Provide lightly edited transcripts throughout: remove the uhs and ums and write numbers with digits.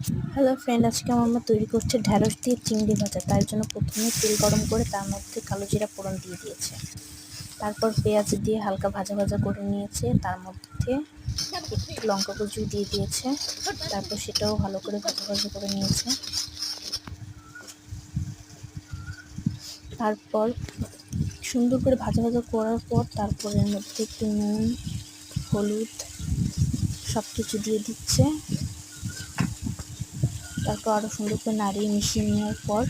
Hello friend, আজকে আমার মা তৈরি করছে ঢ্যাঁড়স দিয়ে চিংড়ি ভাজা। তার জন্য প্রথমে তেল গরম করে তার মধ্যে কালো জিরা ফোড়ন দিয়ে দিয়েছে। তারপর পেঁয়াজ দিয়ে হালকা ভাজা ভাজা করে নিয়েছে। তার মধ্যে একটু লঙ্কা কুচি দিয়ে দিয়েছে। তারপর সেটাও ভালো করে ভাজা ভাজা করে নিয়েছে। তারপর সুন্দর করে ভাজা ভাজা করার পর তারপর এর মধ্যে একটু নুন, হলুদ সব কিছু দিয়ে দিচ্ছে। তারপর আরও সুন্দর করে নাড়িয়ে মিশিয়ে নেওয়ার পর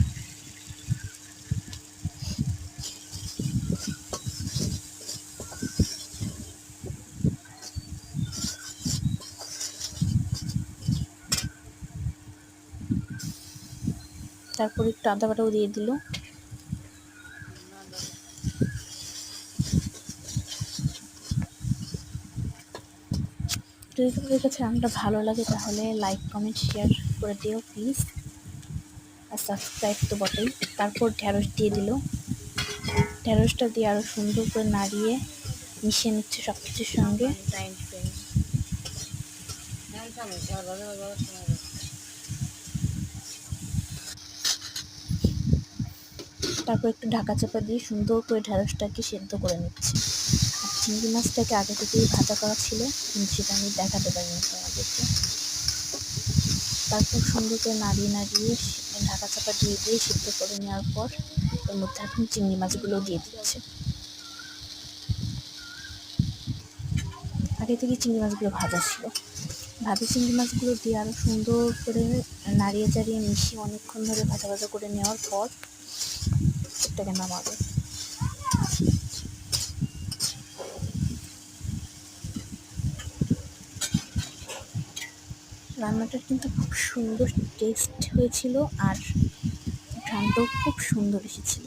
তারপর একটু আদা বাটাও দিয়ে দিল। যদি তোমাদের কাছে রান্নাটা ভালো লাগে তাহলে লাইক, কমেন্ট, শেয়ার করে দিও প্লিজ, আর সাবস্ক্রাইব তো বটেই। তারপর ঢ্যাঁড়স দিয়ে দিল। ঢ্যাঁড়সটা দিয়ে আরও সুন্দর করে নাড়িয়ে মিশিয়ে নিচ্ছে সব কিছুর সঙ্গে। তারপর একটু ঢাকা চাপা দিয়ে সুন্দর করে ঢ্যাঁড়সটাকে সেদ্ধ করে নিচ্ছে। আর চিংড়ি মাছটাকে আগে থেকেই ভাজা করা ছিল, কিন্তু সেটা আমি দেখাতে পারিনি তোমাদেরকে। তারপর সুন্দর করে নাড়িয়ে নাড়িয়ে ঢাকা চাপা দিয়ে দিয়ে সিদ্ধ করে নেওয়ার পর এর মধ্যে এখন চিংড়ি মাছগুলো দিয়ে দিচ্ছে। আগে থেকে চিংড়ি মাছগুলো ভাজা ছিল। ভাজা চিংড়ি মাছগুলো দিয়ে আরও সুন্দর করে নাড়িয়ে চাড়িয়ে মিশিয়ে অনেকক্ষণ ধরে ভাজা ভাজা করে নেওয়ার পর এটাকে নামাবে। রান্নাটা কিন্তু খুব সুন্দর টেস্ট হয়েছিল, আর ঘ্রাণটাও খুব সুন্দর এসেছিল।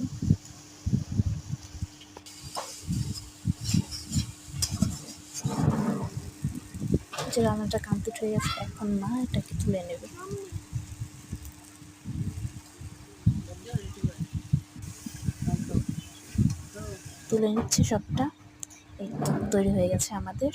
যে রান্নাটা কমপ্লিট হয়ে গেছে, এখন মা এটাকে তুলে নেবে। তুলে নিচ্ছে সবটা। এই তৈরি হয়ে গেছে আমাদের